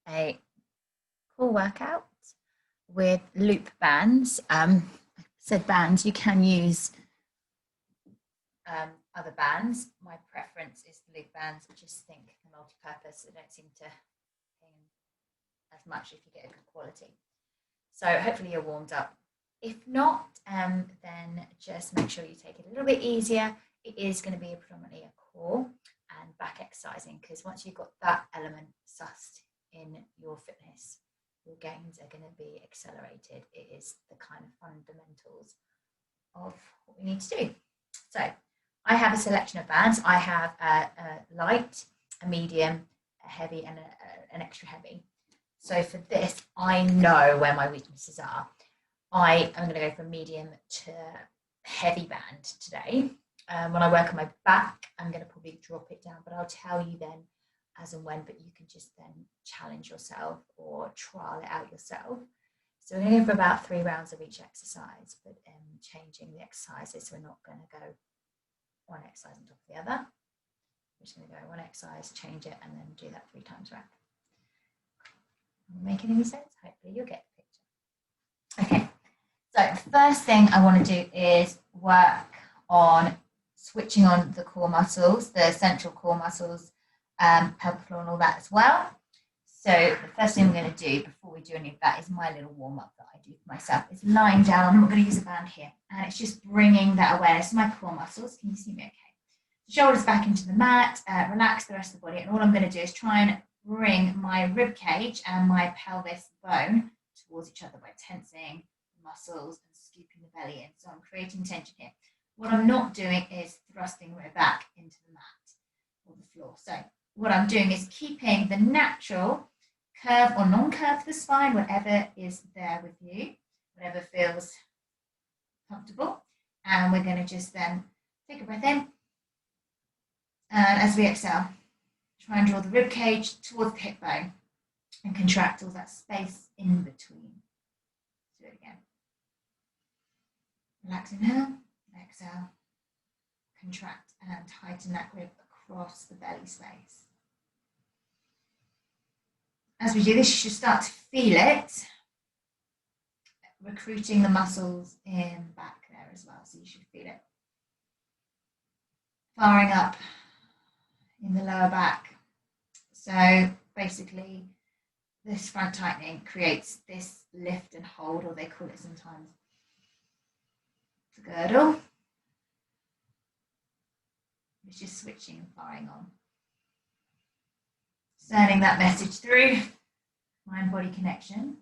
a core workout with loop bands. Said bands, you can use other bands. My preference is the loop bands. I just think they're multi-purpose. They don't seem to ping as much if you get a good quality. So hopefully you're warmed up. If not, then just make sure you take it a little bit easier. It is going to be predominantly a core and back exercising, because once you've got that element sussed in your fitness, your gains are going to be accelerated. It is the kind of fundamentals of what we need to do. So I have a selection of bands. I have a light, a medium, a heavy, and an extra heavy. So for this, I know where my weaknesses are. I am going to go from medium to heavy band today. When I work on my back, I'm going to probably drop it down, but I'll tell you then as and when, but you can just then challenge yourself or trial it out yourself. So we're going to go for about 3 rounds of each exercise, but changing the exercises. So we're not going to go one exercise on top of the other. We're just going to go one exercise, change it, and then do that 3 times around. Making any sense? Hopefully you'll get the picture. Okay, so the first thing I want to do is work on switching on the core muscles, the central core muscles, pelvic floor and all that as well. So the first thing I'm going to do before we do any of that is my little warm-up that I do for myself. It's lying down. I'm not going to use a band here. And it's just bringing that awareness to my core muscles. Can you see me okay? Shoulders back into the mat, relax the rest of the body. And all I'm going to do is try and bring my rib cage and my pelvis bone towards each other by tensing the muscles and scooping the belly in. So I'm creating tension here. What I'm not doing is thrusting my back into the mat or the floor. So what I'm doing is keeping the natural curve or non-curve of the spine, whatever is there with you, whatever feels comfortable. And we're going to just then take a breath in. And as we exhale, try and draw the rib cage towards the hip bone and contract all that space in between. Do it again. Relax, inhale, exhale, contract and tighten that grip across the belly space. As we do this, you should start to feel it, recruiting the muscles in the back there as well. So you should feel it firing up in the lower back. So basically, this front tightening creates this lift and hold, or they call it sometimes the girdle. It's just switching and firing on. Sending that message through, mind-body connection.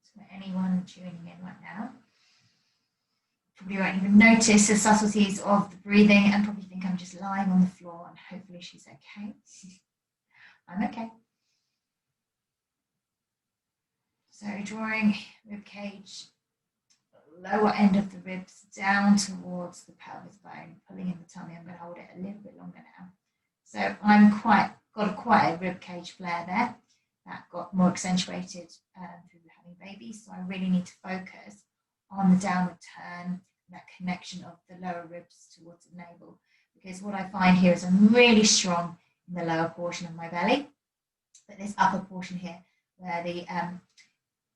So anyone tuning in right now probably won't even notice the subtleties of the breathing and probably think I'm just lying on the floor, and hopefully she's okay. I'm okay. So drawing rib cage, lower end of the ribs down towards the pelvis bone, pulling in the tummy. I'm going to hold it a little bit longer now. So I'm got quite a rib cage flare there. That got more accentuated through having babies. So I really need to focus on the downward turn, that connection of the lower ribs towards the navel. Because what I find here is I'm really strong in the lower portion of my belly, but this upper portion here, where the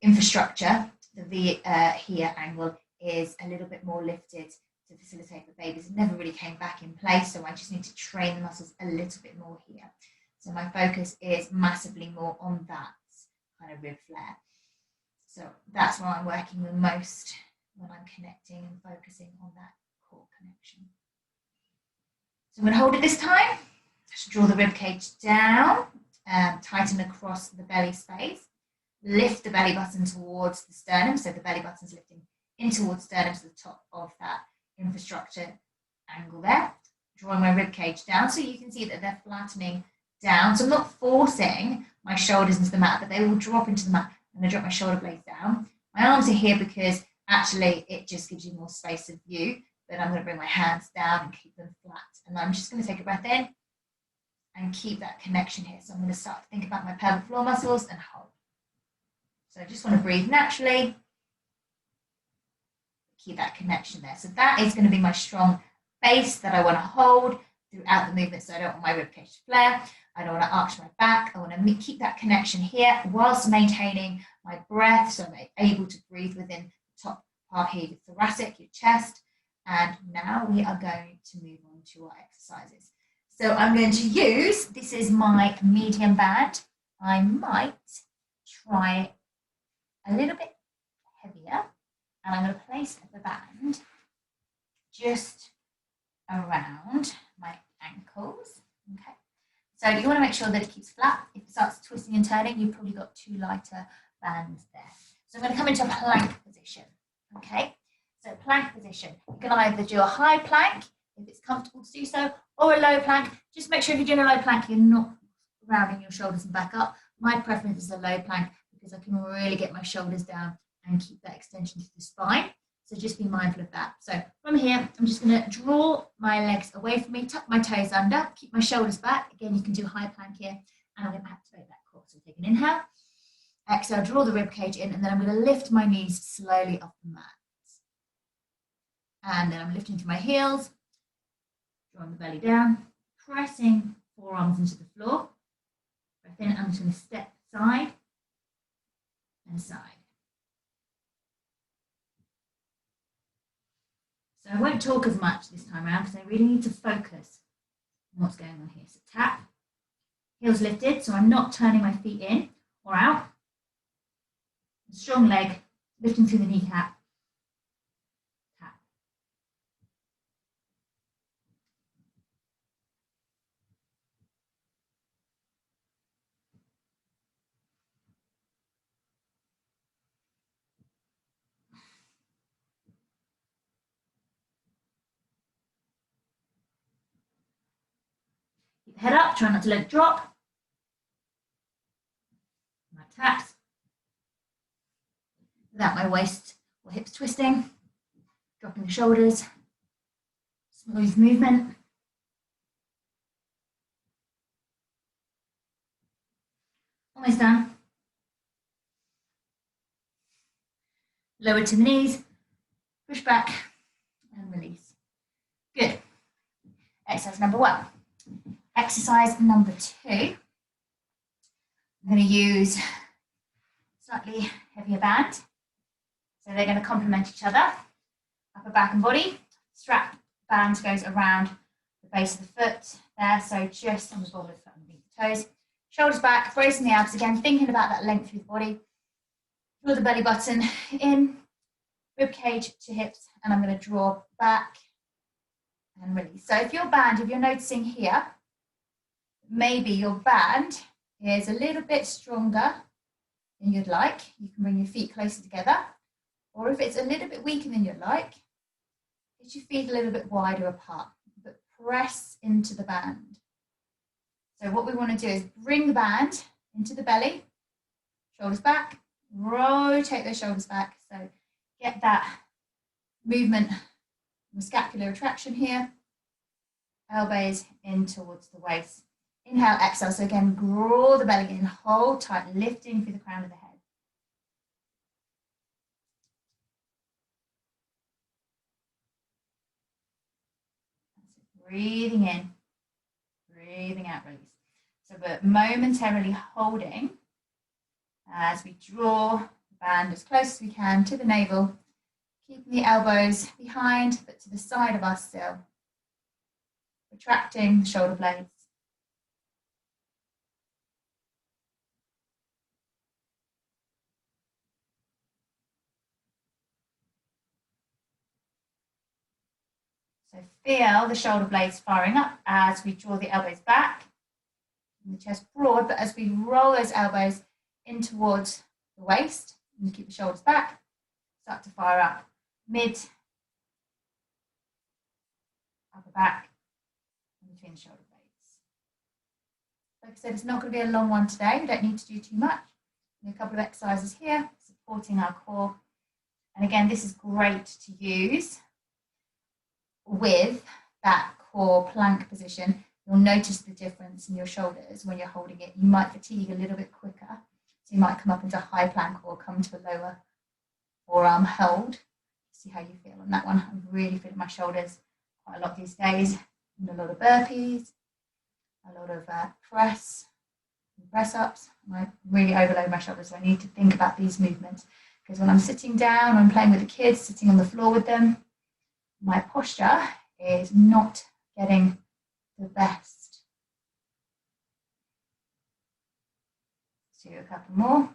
infrastructure, the V here angle, is a little bit more lifted to facilitate the babies. It never really came back in place, so I just need to train the muscles a little bit more here. So my focus is massively more on that kind of rib flare. So that's where I'm working the most when I'm connecting and focusing on that core connection. So I'm going to hold it this time. Just draw the rib cage down, tighten across the belly space. Lift the belly button towards the sternum, so the belly button's lifting in towards sternum, to the top of that infrastructure angle there. Drawing my rib cage down, so you can see that they're flattening down. So I'm not forcing my shoulders into the mat, but they will drop into the mat. I'm going to drop my shoulder blades down. My arms are here because actually it just gives you more space of view, then I'm going to bring my hands down and keep them flat. And I'm just going to take a breath in and keep that connection here. So I'm going to start to think about my pelvic floor muscles and hold. So I just want to breathe naturally. Keep that connection there. So that is going to be my strong base that I want to hold throughout the movement. So I don't want my ribcage to flare. I don't want to arch my back. I want to keep that connection here whilst maintaining my breath. So I'm able to breathe within the top part here, your thoracic, your chest. And now we are going to move on to our exercises. So I'm going to use, this is my medium band. I might try a little bit heavier. And I'm going to place the band just around my ankles. Okay. So you want to make sure that it keeps flat. If it starts twisting and turning, you've probably got two lighter bands there. So I'm going to come into a plank position. Okay. So plank position. You can either do a high plank if it's comfortable to do so, or a low plank. Just make sure if you're doing a low plank, you're not rounding your shoulders and back up. My preference is a low plank because I can really get my shoulders down and keep that extension to the spine. So just be mindful of that. So from here, I'm just going to draw my legs away from me, tuck my toes under, keep my shoulders back. Again, you can do high plank here, and I'm going to activate that core. So take an inhale, exhale, draw the rib cage in, and then I'm going to lift my knees slowly off the mat. And then I'm lifting to my heels, drawing the belly down, pressing forearms into the floor. Breath in, I'm just going to step side and side. So I won't talk as much this time around because I really need to focus on what's going on here. So tap, heels lifted, so I'm not turning my feet in or out. A strong leg, lifting through the kneecap. Tap. Keep the head up, try not to let it drop. My taps. Without my waist or hips twisting. Dropping the shoulders. Smooth movement. Almost done. Lower to the knees. Push back and release. Good. Exercise number 1. Exercise number 2. I'm going to use slightly heavier band. So they're going to complement each other. Upper back and body. Strap band goes around the base of the foot there. So just on the ball of the foot underneath the toes. Shoulders back, bracing the abs again, thinking about that length through the body. Draw the belly button in, rib cage to hips, and I'm going to draw back and release. So if you're noticing here, maybe your band is a little bit stronger than you'd like, you can bring your feet closer together. Or if it's a little bit weaker than you'd like, get your feet a little bit wider apart, but press into the band. So what we want to do is bring the band into the belly, shoulders back, rotate those shoulders back. So get that movement, scapular retraction here, elbows in towards the waist. Inhale, exhale. So again, draw the belly in, hold tight, lifting through the crown of the head. Breathing in, breathing out, release. So we're momentarily holding as we draw the band as close as we can to the navel, keeping the elbows behind but to the side of us still, retracting the shoulder blades. So feel the shoulder blades firing up as we draw the elbows back, and the chest broad, but as we roll those elbows in towards the waist, and keep the shoulders back, start to fire up mid, upper back, and between the shoulder blades. Like I said, it's not going to be a long one today. We don't need to do too much. A couple of exercises here, supporting our core. And again, this is great to use with that core plank position, you'll notice the difference in your shoulders when you're holding it. You might fatigue a little bit quicker. So you might come up into a high plank or come to a lower forearm hold. See how you feel on that one. I'm really feeling my shoulders quite a lot these days. And a lot of burpees, a lot of press ups. I really overload my shoulders, so I need to think about these movements, because when I'm sitting down, I'm playing with the kids, sitting on the floor with them, my posture is not getting the best. Let's do a couple more.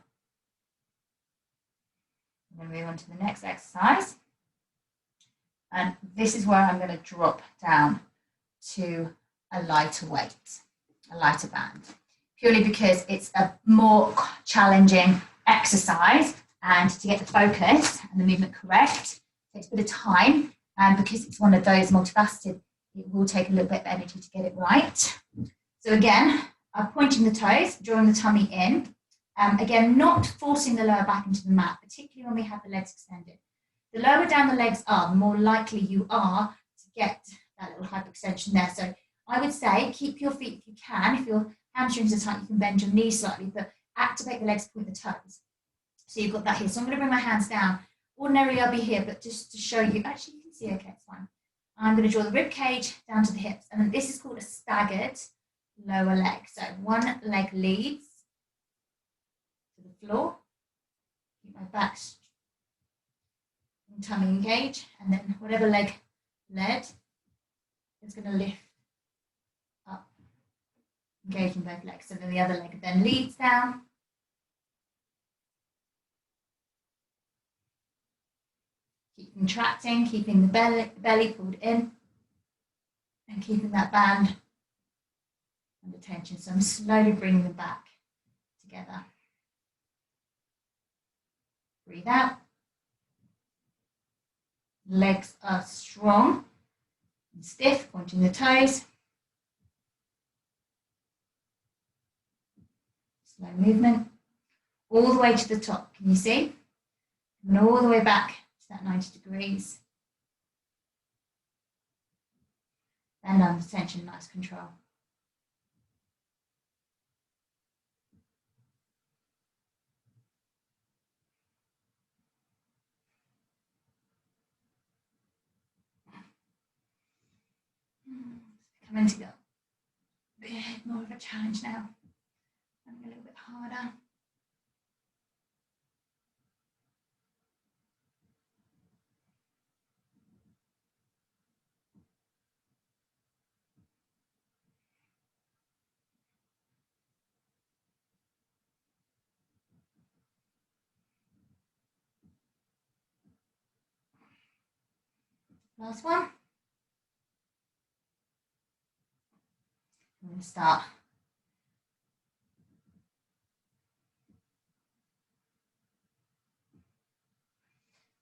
I'm going to move on to the next exercise. And this is where I'm going to drop down to a lighter weight, a lighter band, purely because it's a more challenging exercise, and to get the focus and the movement correct takes a bit of time, and because it's one of those multifaceted, it will take a little bit of energy to get it right. So again, I'm pointing the toes, drawing the tummy in. Again, not forcing the lower back into the mat, particularly when we have the legs extended. The lower down the legs are, the more likely you are to get that little hyperextension there. So I would say keep your feet if you can. If your hamstrings are tight, you can bend your knees slightly, but activate the legs, point the toes. So you've got that here. So I'm going to bring my hands down. Ordinarily I'll be here, but just to show you, actually you can see, okay, it's fine. I'm going to draw the rib cage down to the hips, and then this is called a staggered lower leg. So one leg leads to the floor, keep my back and tummy engaged, and then whatever leg led is going to lift up, engaging both legs. So then the other leg then leads down. Keep contracting, keeping the belly pulled in, and keeping that band under tension. So I'm slowly bringing them back together. Breathe out. Legs are strong and stiff, pointing the toes. Slow movement. All the way to the top, can you see? And all the way back to that 90 degrees. Bend under tension, nice control. Coming to go a bit more of a challenge now. A little bit harder. Last one. I'm going to start.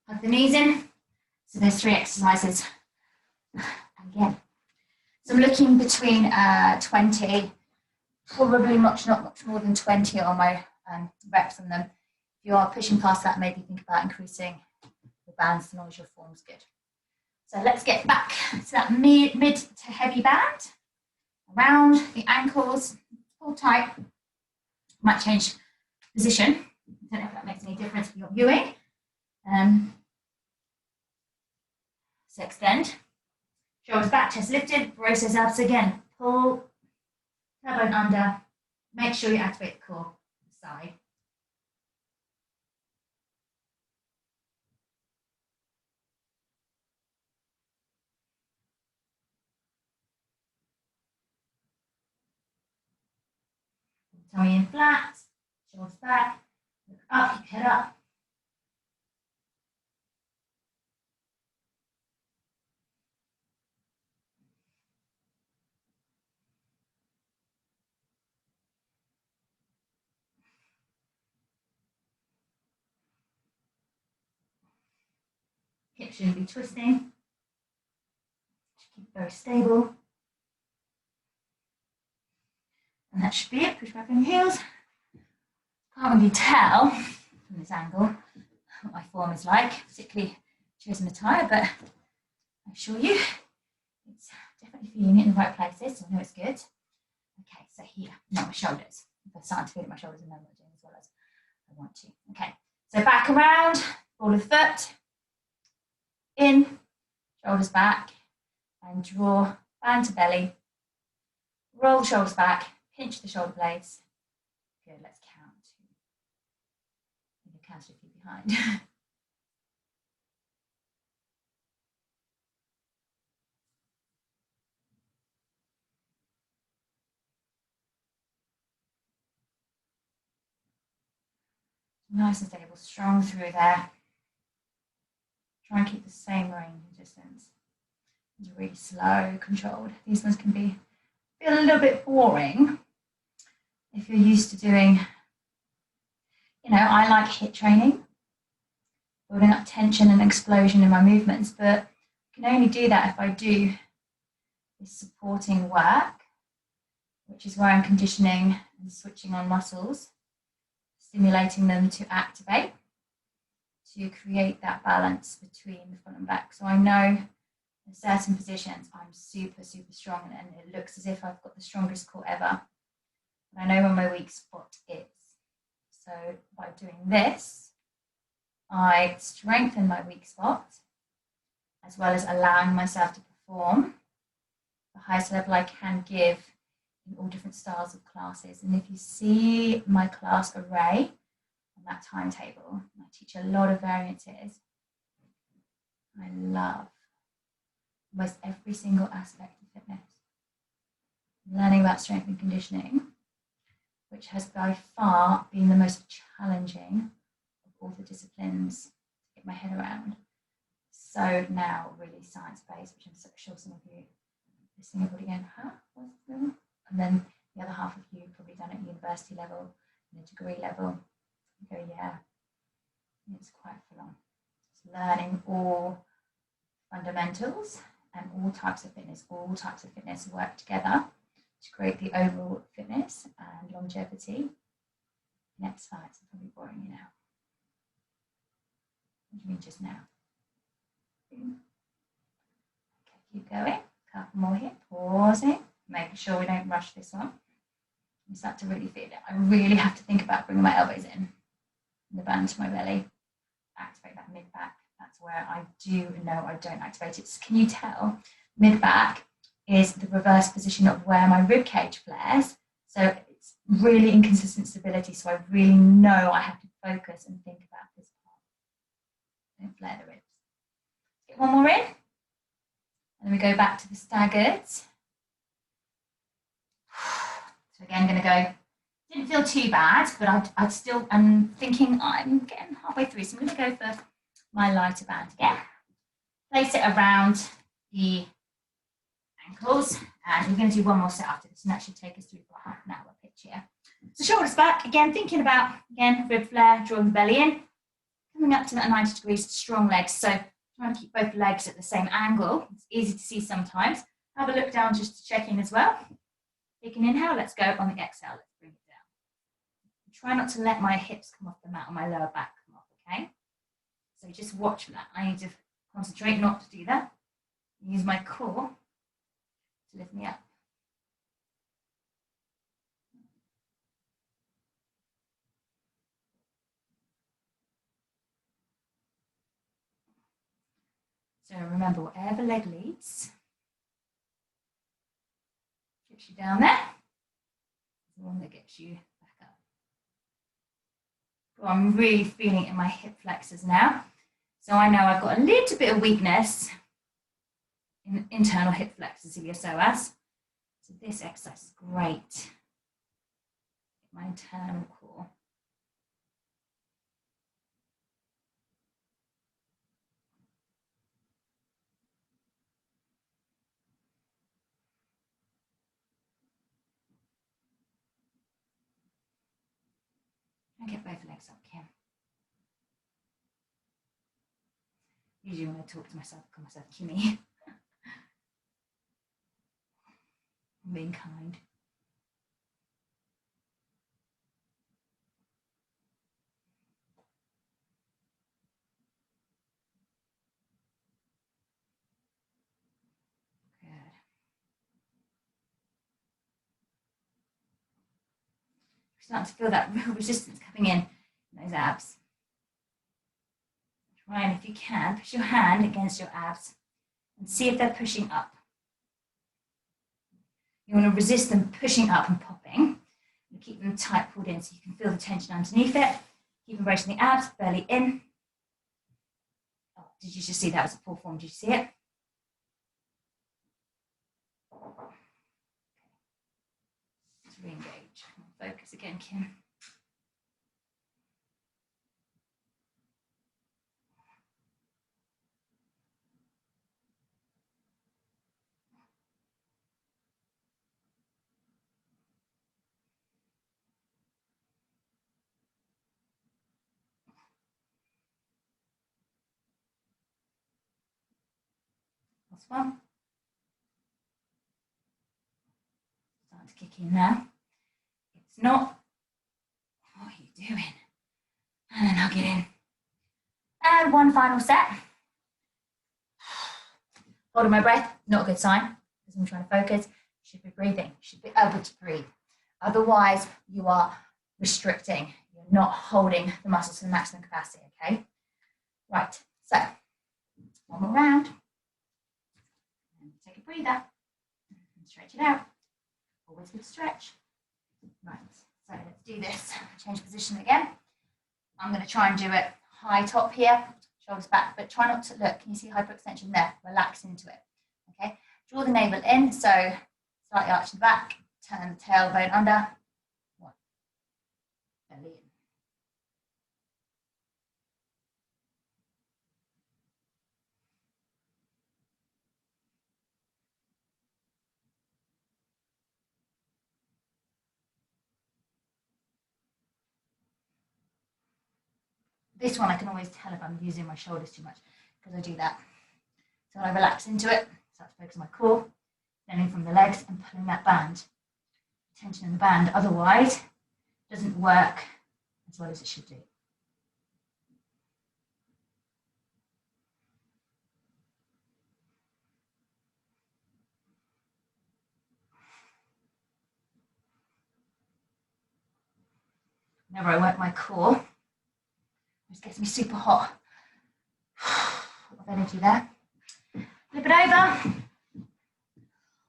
Hug the knees in. So there's 3 exercises. Again. So I'm looking between 20, probably not much more than 20 on my reps on them. If you are pushing past that, maybe think about increasing the bands as long as your form's good. So let's get back to that mid to heavy band. Around the ankles, pull tight. Might change position. I don't know if that makes any difference for your viewing. So extend. Shoulders back, chest lifted, brace those abs again. Pull, tailbone under. Make sure you activate the core, the side. Tummy in flat, shoulders back, look up, keep head up. Hips shouldn't be twisting. Keep it very stable. And that should be it. Push back on your heels. Can't really tell from this angle what my form is like, particularly choosing attire, but I assure you, It's definitely feeling it in the right places, so I know it's good. Okay, so here, now my shoulders. If I start to feel it in my shoulders, and I'm not doing as well as I want to. Okay, so back around, ball of the foot, in, shoulders back, and draw, band to belly, roll the shoulders back, pinch the shoulder blades. Good, let's count. You can count a few behind. Nice and stable, strong through there. Try and keep the same range and distance. It's really slow, controlled. These ones can feel a little bit boring if you're used to doing, I like HIIT training, building up tension and explosion in my movements, but I can only do that if I do this supporting work, which is where I'm conditioning and switching on muscles, stimulating them to activate, to create that balance between the front and back. So I know in certain positions I'm super, super strong, and it looks as if I've got the strongest core ever. And I know where my weak spot is. So by doing this, I strengthen my weak spot, as well as allowing myself to perform the highest level I can give in all different styles of classes. And if you see my class array on that timetable, I teach a lot of variances. I love almost every single aspect of fitness. Learning about strength and conditioning, which has by far been the most challenging of all the disciplines to get my head around. So now really science-based, which I'm so sure some of you listening are probably going, huh? And then the other half of you probably done at university level and a degree level. You go, yeah, it's quite full on. It's learning all fundamentals and all types of fitness work together to create the overall fitness and longevity. Next slide, I'm probably boring you now. What do you mean just now? Okay, keep going. A couple more here, pausing, making sure we don't rush this one. You start to really feel it. I really have to think about bringing my elbows in the band to my belly. Activate that mid back. That's where I do know I don't activate it. So can you tell? Mid back is the reverse position of where my rib cage flares. So it's really inconsistent stability. So I really know I have to focus and think about this part. Don't flare the ribs. Get one more in. And then we go back to the staggered. So again, I'm going to go, didn't feel too bad, but I'd still, I'm thinking I'm getting halfway through. So I'm going to go for my lighter band again. Place it around the ankles, and we're going to do one more set after this, and that should take us through for half an hour pitch here. So shoulders back, again, thinking about, again, rib flare, drawing the belly in, coming up to that 90 degrees, strong legs. So trying to keep both legs at the same angle. It's easy to see sometimes. Have a look down just to check in as well. Take an inhale, let's go. On the exhale, let's bring it down. Try not to let my hips come off the mat or my lower back come off, okay? So just watch for that. I need to concentrate not to do that. Use my core to lift me up. So remember, whatever leg leads, gets you down there, the one that gets you back up. Well, I'm really feeling it in my hip flexors now. So I know I've got a little bit of weakness in internal hip flexors, iliopsoas. So this exercise is great. My internal core. And get both legs up, Kim. Usually when I talk to myself, I call myself Kimmy. I'm being kind. Good. starting to feel that real resistance coming in those abs. Try and, if you can, push your hand against your abs and see if they're pushing up. You want to resist them pushing up and popping. And keep them tight pulled in so you can feel the tension underneath it. Keep embracing the abs, belly in. Oh, did you just see that was a full form? Did you see it? Let's re-engage. Focus again, Kim. Last one. Start to kick in now. It's not, what are you doing? And then I'll get in. And one final set. Holding my breath, not a good sign, because I'm trying to focus. You should be breathing, you should be able to breathe. Otherwise, you are restricting. You're not holding the muscles to the maximum capacity, okay? Right, so one more round. And take a breather and stretch it out. Always good stretch. Right, so let's do this. Change position again. I'm going to try and do it high top here, shoulders back, but try not to look. Can you see hyperextension there? Relax into it. Okay, draw the navel in, so slightly arch the back, turn the tailbone under. One, belly in. This one I can always tell if I'm using my shoulders too much because I do that. So when I relax into it, start to focus on my core, extending from the legs and pulling that band. Tension in the band, otherwise it doesn't work as well as it should do. Whenever I work my core, it just gets me super hot. A lot of energy there. Flip it over.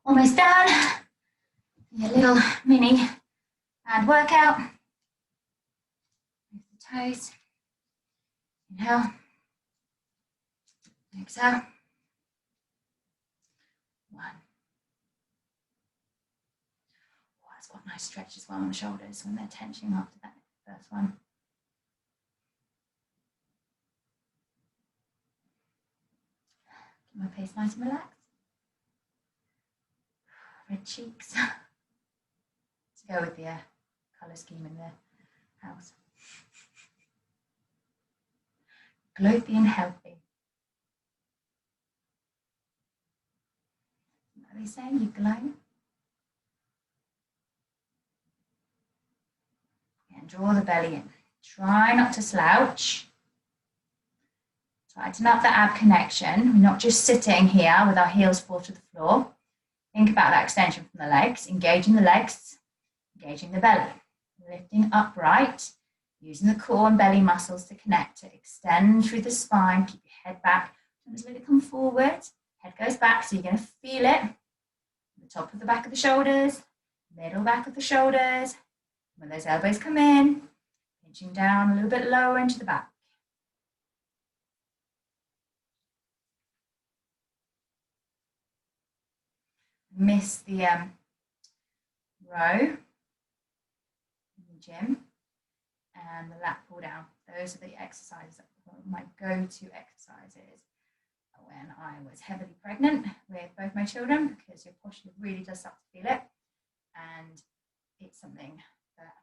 Almost done. Your little mini hand workout. Move the toes. Inhale. Exhale. One. Oh, that's got a nice stretch as well on the shoulders when they're tensioning after that first one. Keep my face nice and relaxed. Red cheeks. To go with the colour scheme in the house. Glowy and healthy. What are they saying? You glow? And draw the belly in. Try not to slouch. Tighten up the ab connection. We're not just sitting here with our heels fall to the floor. Think about that extension from the legs, engaging the legs, engaging the belly. Lifting upright, using the core and belly muscles to connect, to extend through the spine, keep your head back. Just let it come forward, head goes back, so you're going to feel it. The top of the back of the shoulders, middle back of the shoulders. When those elbows come in, pinching down a little bit lower into the back. Miss the row in the gym and the lat pull down. Those are the exercises, my go-to exercises when I was heavily pregnant with both my children, because your posture really does start to feel it, and it's something that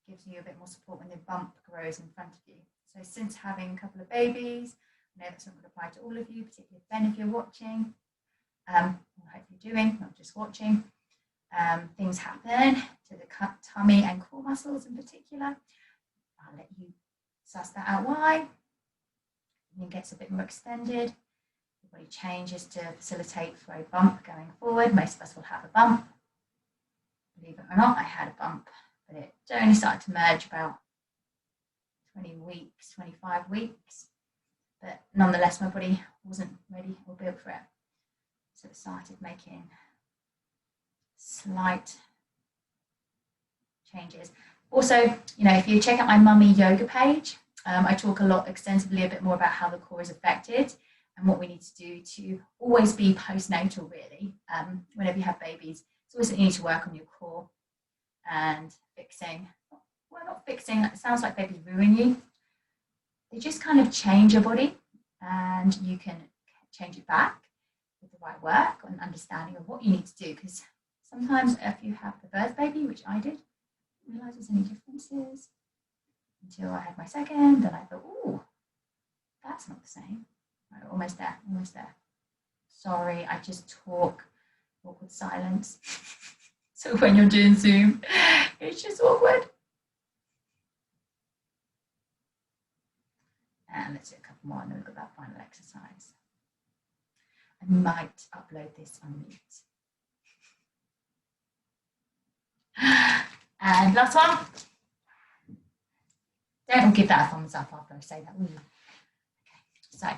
gives you a bit more support when the bump grows in front of you. So since having a couple of babies, I know that's not going to apply to all of you, particularly Ben if you're watching, or hopefully doing, not just watching. Things happen to the tummy and core muscles in particular. I'll let you suss that out why. And it gets a bit more extended. The body changes to facilitate for a bump going forward. Most of us will have a bump. Believe it or not, I had a bump but it only started to merge about 20 weeks, 25 weeks. But nonetheless, my body wasn't ready or built for it. So it started making slight changes. Also, if you check out my mummy yoga page, I talk extensively a bit more about how the core is affected and what we need to do to always be postnatal, really. Whenever you have babies, it's always that you need to work on your core and fixing. Well, not fixing, it sounds like babies ruin you. They just kind of change your body, and you can change it back with the right work and understanding of what you need to do. Because sometimes if you have the first baby, which I did, I didn't realise there's any differences until I had my second, and I thought, oh, that's not the same. Right, almost there, almost there. Sorry, I just talk awkward silence. So when you're doing Zoom, it's just awkward. And let's do a couple more, and then we've got that final exercise. I might upload this on mute. And last one. Don't give that a thumbs up after I say that, will you? Okay, so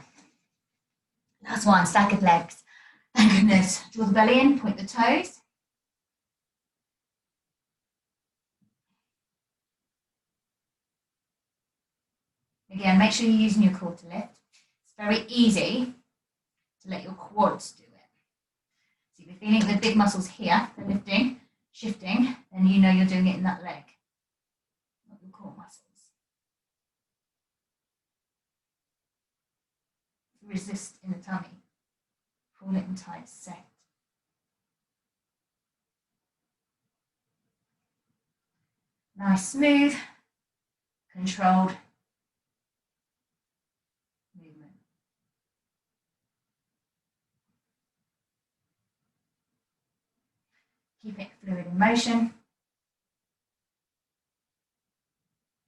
last one, stack of legs. Thank goodness. Draw the belly in, point the toes. Again, make sure you're using your core to lift. It's very easy to let your quads do it. So if you're feeling the big muscles here, they're lifting, shifting, then you know you're doing it in that leg, not your core muscles. Resist in the tummy. Pull it in tight, set. Nice, smooth, controlled movement. Keep it fluid in motion.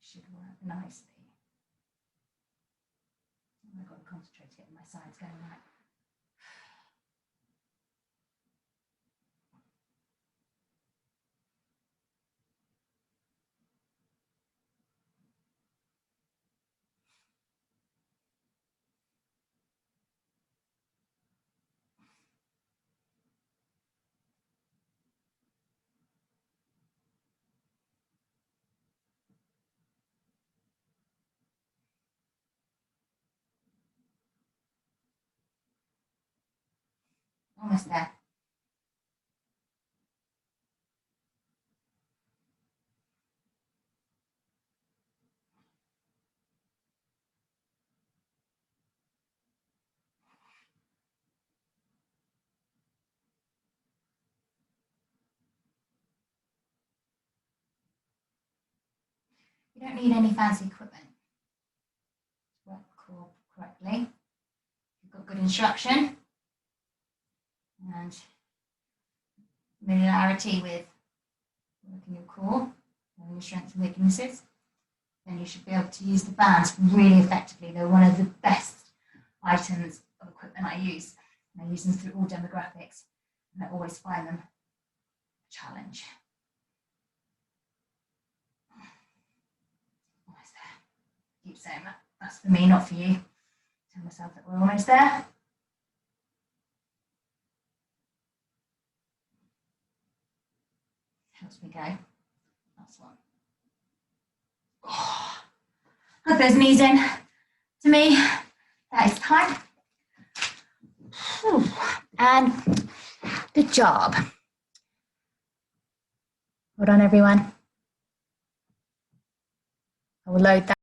Should work nicely. I've got to concentrate to get my sides going right. Almost there. You don't need any fancy equipment to work the core correctly. You've got good instruction and familiarity with working your core and your strengths and weaknesses, then you should be able to use the bands really effectively. They're one of the best items of equipment I use. And I use them through all demographics, and I always find them a challenge. Almost there. Keep saying that. That's for me, not for you. Tell myself that we're almost there. Helps me go. Last one. Oh, hug those knees in. To me, that is time. Whew. And good job. Well done, everyone. I will load that.